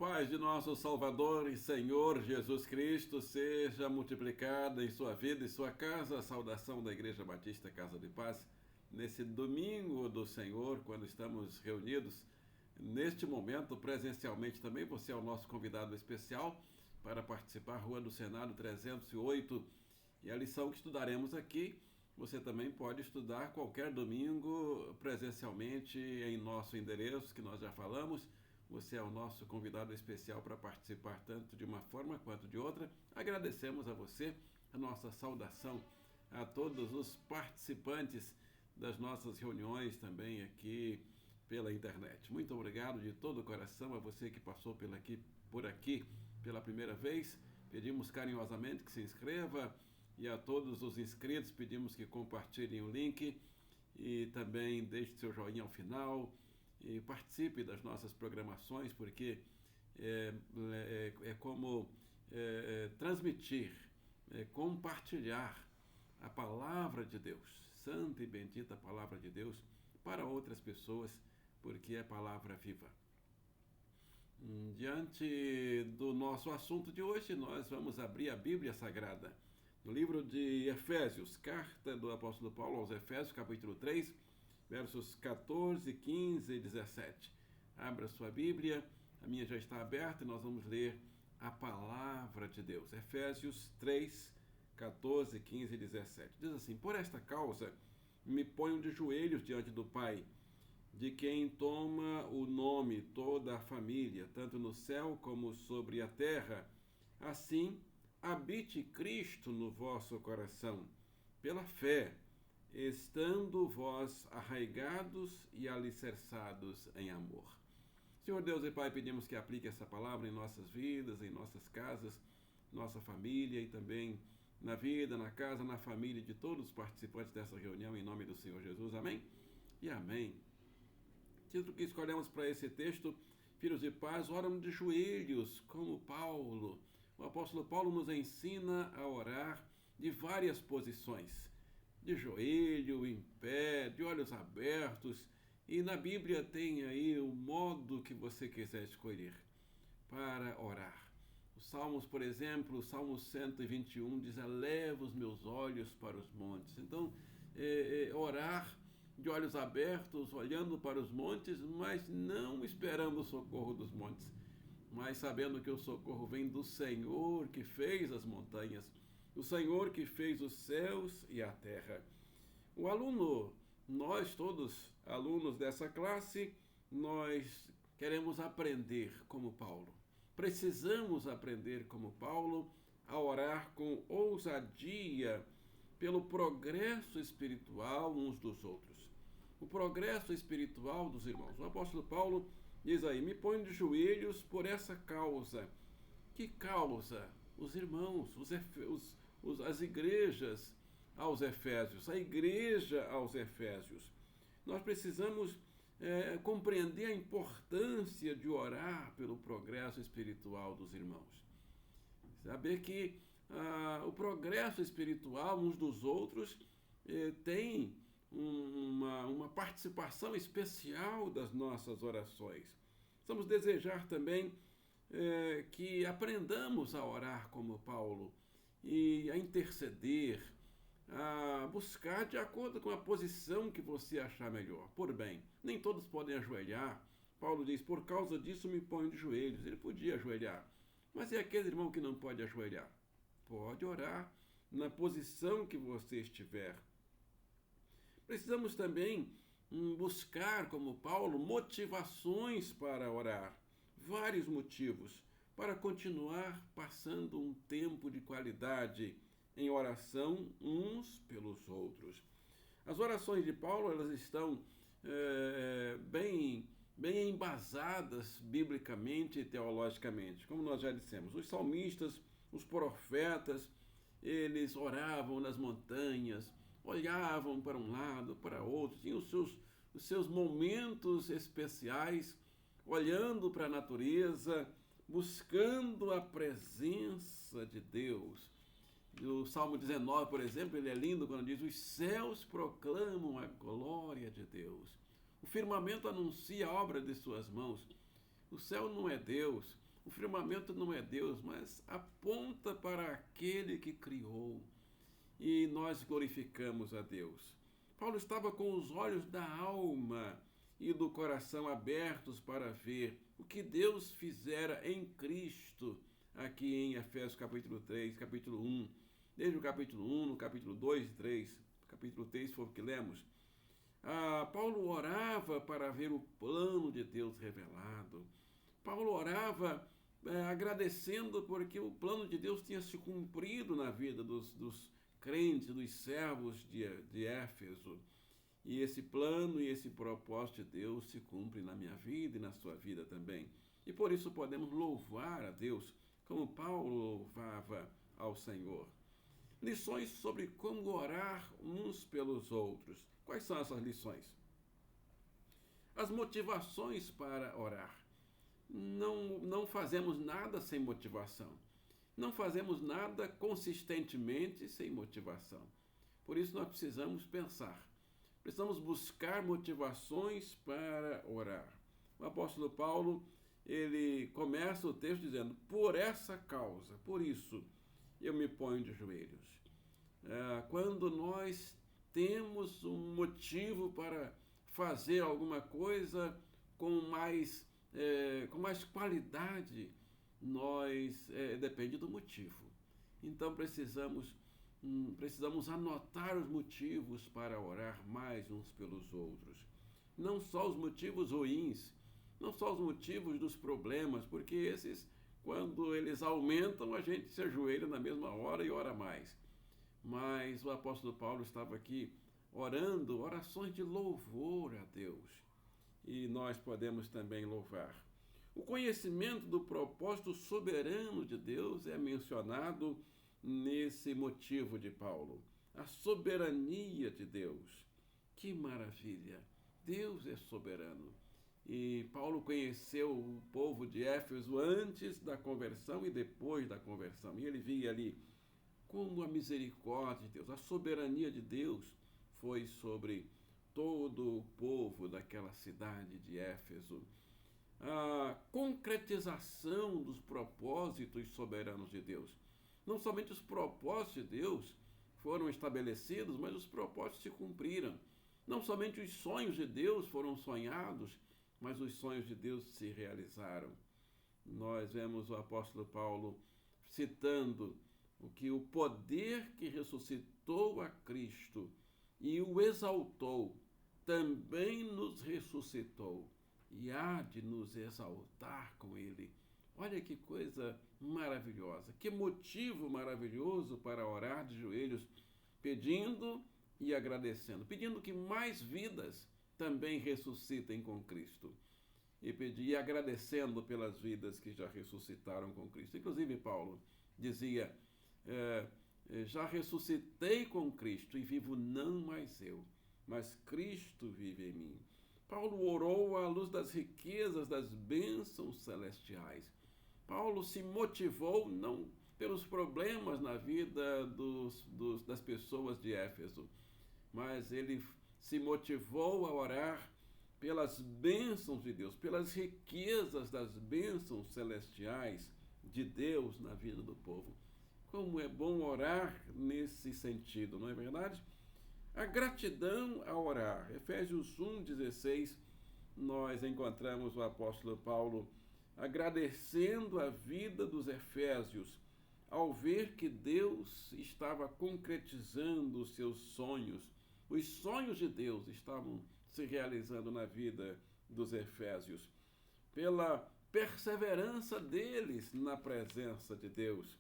paz de nosso Salvador e Senhor Jesus Cristo seja multiplicada em sua vida e sua casa. A saudação da Igreja Batista Casa de Paz nesse domingo do Senhor, quando estamos reunidos neste momento presencialmente também. Você é o nosso convidado especial para participar, Rua do Senado 308. E a lição que estudaremos aqui, você também pode estudar qualquer domingo presencialmente em nosso endereço, que nós já falamos. Você é o nosso convidado especial para participar tanto de uma forma quanto de outra. Agradecemos a você, a nossa saudação a todos os participantes das nossas reuniões também aqui pela internet. Muito obrigado de todo o coração a você que passou por aqui pela primeira vez. Pedimos carinhosamente que se inscreva e a todos os inscritos pedimos que compartilhem o link e também deixe seu joinha ao final. E participe das nossas programações, porque é como transmitir, compartilhar a palavra de Deus, santa e bendita palavra de Deus, para outras pessoas, porque é palavra viva. Diante do nosso assunto de hoje, nós vamos abrir a Bíblia Sagrada, no livro de Efésios, carta do apóstolo Paulo aos Efésios, capítulo 3, versos 14, 15 e 17. Abra sua Bíblia, a minha já está aberta e nós vamos ler a palavra de Deus. Efésios 3, 14, 15 e 17. Diz assim: por esta causa me ponho de joelhos diante do Pai, de quem toma o nome toda a família, tanto no céu como sobre a terra. Assim, habite Cristo no vosso coração, pela fé, estando vós arraigados e alicerçados em amor. Senhor Deus e Pai, pedimos que aplique essa palavra em nossas vidas, em nossas casas, nossa família e também na vida, na casa, na família de todos os participantes dessa reunião, em nome do Senhor Jesus. Amém? E amém. Título que escolhemos para esse texto: filhos de paz, oram de joelhos, como Paulo. O apóstolo Paulo nos ensina a orar de várias posições: de joelho, em pé, de olhos abertos, e na Bíblia tem aí o modo que você quiser escolher para orar. Os Salmos, por exemplo, o Salmo 121 diz: eleva os meus olhos para os montes. Então, orar de olhos abertos, olhando para os montes, mas não esperando o socorro dos montes, mas sabendo que o socorro vem do Senhor que fez as montanhas, o Senhor que fez os céus e a terra. O aluno, nós todos alunos dessa classe, nós queremos aprender como Paulo. Precisamos aprender como Paulo a orar com ousadia pelo progresso espiritual uns dos outros. O progresso espiritual dos irmãos. O apóstolo Paulo diz aí: me ponho de joelhos por essa causa. Que causa? Os irmãos, as igrejas aos Efésios, a igreja aos Efésios. Nós precisamos compreender a importância de orar pelo progresso espiritual dos irmãos. Saber que o progresso espiritual uns dos outros tem uma participação especial das nossas orações. Precisamos desejar também que aprendamos a orar como Paulo e a interceder, a buscar de acordo com a posição que você achar melhor. Por bem, nem todos podem ajoelhar. Paulo diz: por causa disso me ponho de joelhos. Ele podia ajoelhar, mas é aquele irmão que não pode ajoelhar. Pode orar na posição que você estiver. Precisamos também buscar, como Paulo, motivações para orar. Vários motivos para continuar passando um tempo de qualidade em oração uns pelos outros. As orações de Paulo, elas estão bem embasadas biblicamente e teologicamente, como nós já dissemos. Os salmistas, os profetas, eles oravam nas montanhas, olhavam para um lado, para outro, tinham os seus momentos especiais, olhando para a natureza, buscando a presença de Deus. O Salmo 19, por exemplo, ele é lindo quando diz: os céus proclamam a glória de Deus. O firmamento anuncia a obra de suas mãos. O céu não é Deus, O firmamento não é Deus, mas aponta para aquele que criou. E nós glorificamos a Deus. Paulo estava com os olhos da alma e do coração abertos para ver o que Deus fizera em Cristo, aqui em Efésios capítulo 3, capítulo 1. Desde o capítulo 1, no capítulo 2 e 3, capítulo 3 foi o que lemos. Paulo orava para ver o plano de Deus revelado. Paulo orava agradecendo porque o plano de Deus tinha se cumprido na vida dos crentes, dos servos de Éfeso. E esse plano e esse propósito de Deus se cumpre na minha vida e na sua vida também. E por isso podemos louvar a Deus, como Paulo louvava ao Senhor. Lições sobre como orar uns pelos outros. Quais são essas lições? As motivações para orar. Não fazemos nada sem motivação. Não fazemos nada consistentemente sem motivação. Por isso nós precisamos pensar. Precisamos buscar motivações para orar. O apóstolo Paulo, ele começa o texto dizendo: por essa causa, por isso, eu me ponho de joelhos. Quando nós temos um motivo para fazer alguma coisa com mais qualidade, depende do motivo. Então precisamos anotar os motivos para orar mais uns pelos outros. Não só os motivos ruins, não só os motivos dos problemas, porque esses, quando eles aumentam, a gente se ajoelha na mesma hora e ora mais. Mas o apóstolo Paulo estava aqui orando orações de louvor a Deus. E nós podemos também louvar. O conhecimento do propósito soberano de Deus é mencionado nesse motivo de Paulo. A soberania de Deus. Que maravilha! Deus é soberano. E Paulo conheceu o povo de Éfeso antes da conversão e depois da conversão. E ele via ali como a misericórdia de Deus, a soberania de Deus foi sobre todo o povo daquela cidade de Éfeso. A concretização dos propósitos soberanos de Deus. Não somente os propósitos de Deus foram estabelecidos, mas os propósitos se cumpriram. Não somente os sonhos de Deus foram sonhados, mas os sonhos de Deus se realizaram. Nós vemos o apóstolo Paulo citando o poder que ressuscitou a Cristo e o exaltou, também nos ressuscitou e há de nos exaltar com ele. Olha que coisa maravilhosa, que motivo maravilhoso para orar de joelhos, pedindo e agradecendo, pedindo que mais vidas também ressuscitem com Cristo. E agradecendo pelas vidas que já ressuscitaram com Cristo. Inclusive, Paulo dizia: já ressuscitei com Cristo e vivo não mais eu, mas Cristo vive em mim. Paulo orou à luz das riquezas das bênçãos celestiais. Paulo se motivou não pelos problemas na vida das pessoas de Éfeso, mas ele se motivou a orar pelas bênçãos de Deus, pelas riquezas das bênçãos celestiais de Deus na vida do povo. Como é bom orar nesse sentido, não é verdade? A gratidão a orar. Efésios 1,16, nós encontramos o apóstolo Paulo agradecendo a vida dos efésios ao ver que Deus estava concretizando os seus sonhos. Os sonhos de Deus estavam se realizando na vida dos efésios, pela perseverança deles na presença de Deus.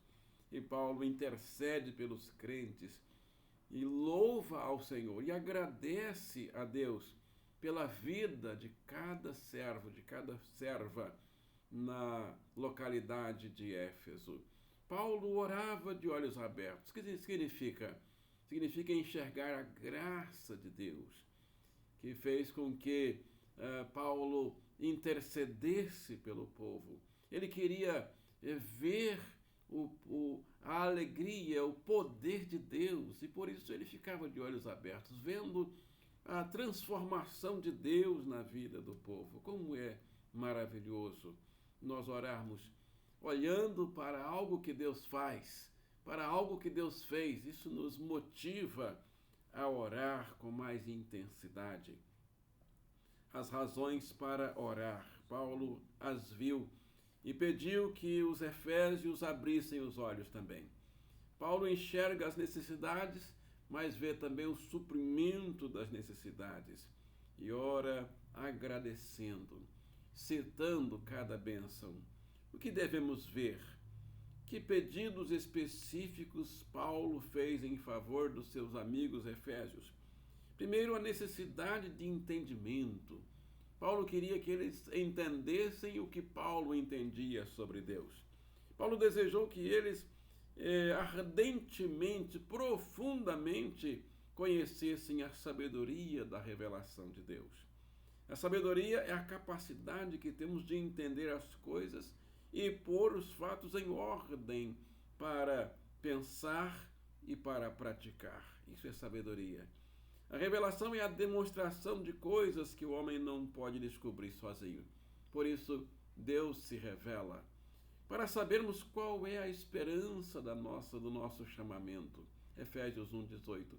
E Paulo intercede pelos crentes e louva ao Senhor e agradece a Deus pela vida de cada servo, de cada serva na localidade de Éfeso. Paulo orava de olhos abertos. O que significa? Significa enxergar a graça de Deus, que fez com que Paulo intercedesse pelo povo. Ele queria ver a alegria, o poder de Deus, e por isso ele ficava de olhos abertos, vendo a transformação de Deus na vida do povo. Como é maravilhoso nós orarmos olhando para algo que Deus faz, para algo que Deus fez. Isso nos motiva a orar com mais intensidade. As razões para orar, Paulo as viu e pediu que os efésios abrissem os olhos também. Paulo enxerga as necessidades, mas vê também o suprimento das necessidades e ora agradecendo, citando cada bênção. O que devemos ver? Que pedidos específicos Paulo fez em favor dos seus amigos efésios? Primeiro, a necessidade de entendimento. Paulo queria que eles entendessem o que Paulo entendia sobre Deus. Paulo desejou que eles ardentemente, profundamente conhecessem a sabedoria da revelação de Deus. A sabedoria é a capacidade que temos de entender as coisas e pôr os fatos em ordem para pensar e para praticar. Isso é sabedoria. A revelação é a demonstração de coisas que o homem não pode descobrir sozinho. Por isso, Deus se revela. Para sabermos qual é a esperança do nosso chamamento. Efésios 1:18.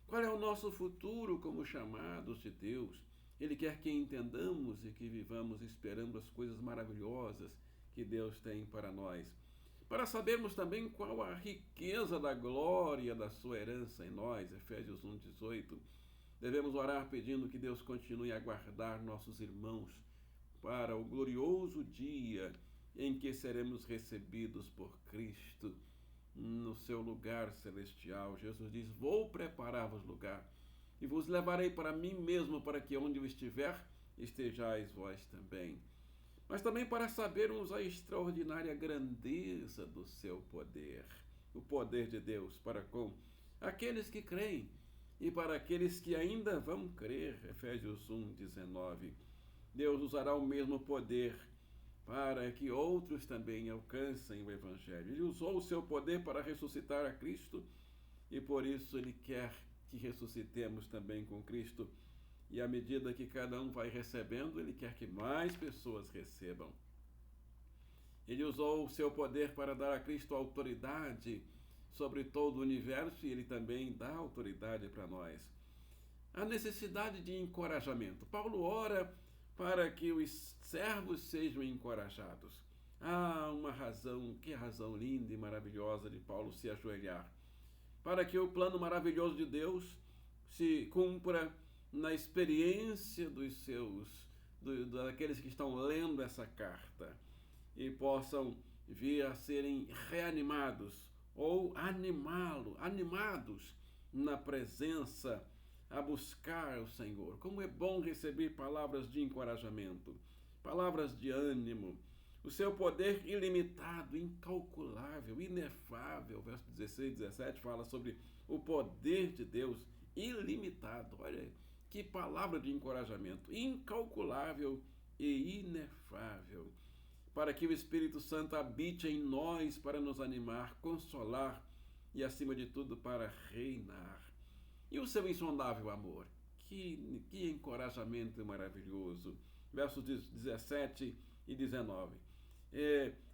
Qual é o nosso futuro como chamados de Deus? Ele quer que entendamos e que vivamos esperando as coisas maravilhosas que Deus tem para nós. Para sabermos também qual a riqueza da glória da sua herança em nós, Efésios 1:18, devemos orar pedindo que Deus continue a guardar nossos irmãos para o glorioso dia em que seremos recebidos por Cristo no seu lugar celestial. Jesus diz: vou preparar-vos lugar e vos levarei para mim mesmo, para que onde eu estiver, estejais vós também. Mas também para sabermos a extraordinária grandeza do seu poder, o poder de Deus para com aqueles que creem e para aqueles que ainda vão crer. Efésios 1:19. Deus usará o mesmo poder para que outros também alcancem o Evangelho. Ele usou o seu poder para ressuscitar a Cristo e por isso ele quer que ressuscitemos também com Cristo. E à medida que cada um vai recebendo, ele quer que mais pessoas recebam. Ele usou o seu poder para dar a Cristo autoridade sobre todo o universo e ele também dá autoridade para nós. A necessidade de encorajamento. Paulo ora para que os servos sejam encorajados. Uma razão, que razão linda e maravilhosa de Paulo se ajoelhar. Para que o plano maravilhoso de Deus se cumpra na experiência daqueles que estão lendo essa carta e possam vir a serem reanimados ou animados na presença a buscar o Senhor. Como é bom receber palavras de encorajamento, palavras de ânimo. O seu poder ilimitado, incalculável, inefável. Verso 16 e 17 fala sobre o poder de Deus ilimitado. Olha que palavra de encorajamento. Incalculável e inefável. Para que o Espírito Santo habite em nós para nos animar, consolar e, acima de tudo, para reinar. E o seu insondável amor? Que encorajamento maravilhoso. Versos 17 e 19.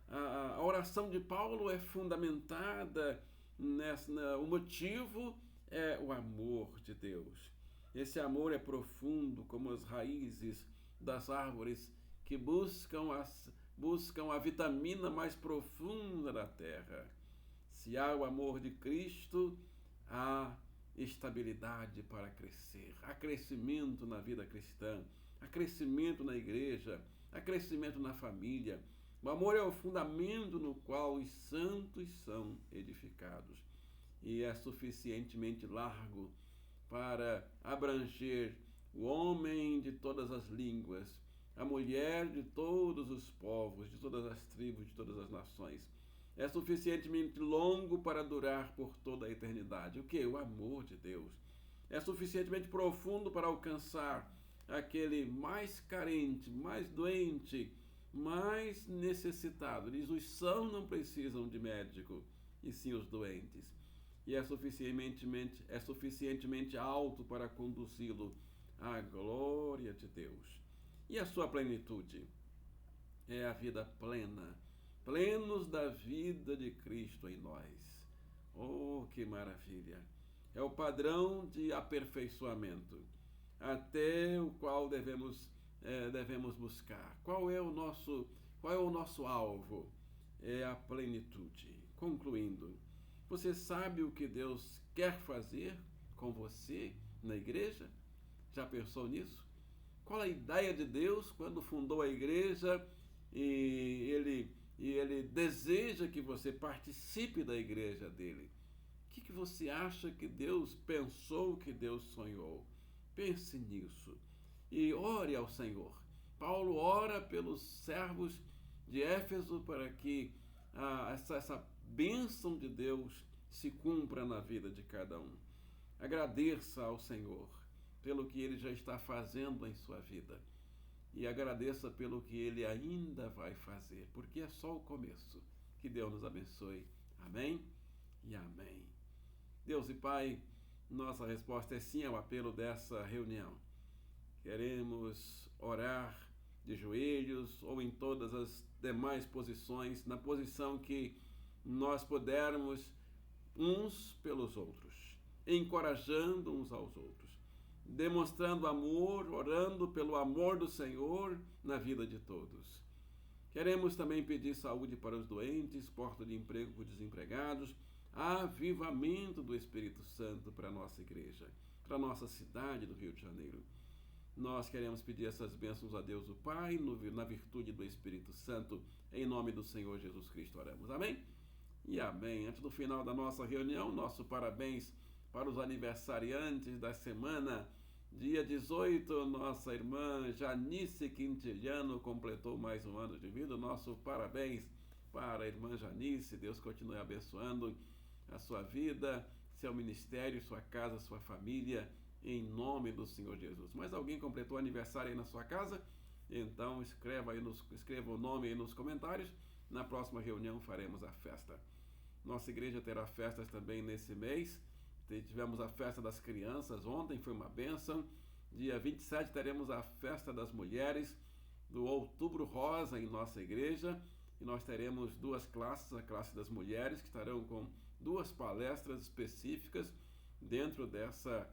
A oração de Paulo é fundamentada o motivo é o amor de Deus. Esse amor é profundo como as raízes das árvores que buscam a vitamina mais profunda da terra. Se há o amor de Cristo, há estabilidade para crescer, há crescimento na vida cristã, há crescimento na igreja, há crescimento na família. O amor é o fundamento no qual os santos são edificados e é suficientemente largo para abranger o homem de todas as línguas, a mulher de todos os povos, de todas as tribos, de todas as nações. É suficientemente longo para durar por toda a eternidade. O que? O amor de Deus. É suficientemente profundo para alcançar aquele mais carente, mais doente, mais necessitado. Diz, os sãos não precisam de médico, e sim os doentes. E é suficientemente alto para conduzi-lo à glória de Deus. E a sua plenitude é a vida plena plenos da vida de Cristo em nós. Oh, que maravilha! É o padrão de aperfeiçoamento até o qual devemos buscar. Qual é o nosso alvo? É a plenitude. Concluindo, você sabe o que Deus quer fazer com você na igreja? Já pensou nisso? Qual a ideia de Deus quando fundou a igreja e ele deseja que você participe da igreja dele? O que você acha que Deus pensou, que Deus sonhou? Pense nisso e ore ao Senhor. Paulo ora pelos servos de Éfeso para que essa bênção de Deus se cumpra na vida de cada um. Agradeça ao Senhor pelo que Ele já está fazendo em sua vida e agradeça pelo que Ele ainda vai fazer, porque é só o começo. Que Deus nos abençoe. Amém e amém. Deus e Pai, nossa resposta é sim ao apelo dessa reunião. Queremos orar de joelhos ou em todas as demais posições, na posição que nós pudermos uns pelos outros, encorajando uns aos outros, demonstrando amor, orando pelo amor do Senhor na vida de todos. Queremos também pedir saúde para os doentes, porta de emprego para os desempregados, avivamento do Espírito Santo para a nossa igreja, para a nossa cidade do Rio de Janeiro. Nós queremos pedir essas bênçãos a Deus o Pai, na virtude do Espírito Santo, em nome do Senhor Jesus Cristo oramos. Amém? E amém. Antes do final da nossa reunião, nosso parabéns para os aniversariantes da semana. Dia 18, nossa irmã Janice Quintiliano completou mais um ano de vida. Nosso parabéns para a irmã Janice. Deus continue abençoando a sua vida, seu ministério, sua casa, sua família, em nome do Senhor Jesus. Mas alguém completou aniversário aí na sua casa? Então escreva o nome aí nos comentários. Na próxima reunião faremos a festa. Nossa igreja terá festas também nesse mês. Tivemos a festa das crianças, ontem foi uma bênção. Dia 27 teremos a festa das mulheres, do Outubro Rosa em nossa igreja. E nós teremos duas classes, a classe das mulheres, que estarão com duas palestras específicas dentro dessa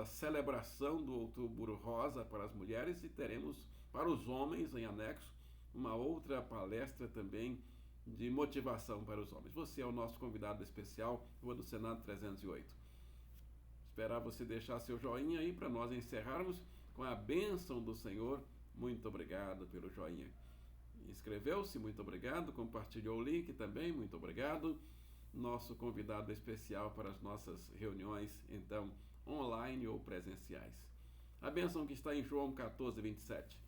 celebração do Outubro Rosa para as mulheres, e teremos para os homens, em anexo, uma outra palestra também de motivação para os homens. Você é o nosso convidado especial, Rua do Senado 308. Esperar você deixar seu joinha aí para nós encerrarmos com a bênção do Senhor. Muito obrigado pelo joinha. Inscreveu-se, muito obrigado. Compartilhou o link também, muito obrigado. Nosso convidado especial para as nossas reuniões, então, online ou presenciais. A bênção que está em João 14, 27.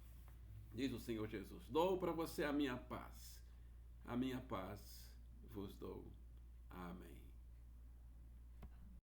Diz o Senhor Jesus: dou para você a minha paz vos dou. Amém.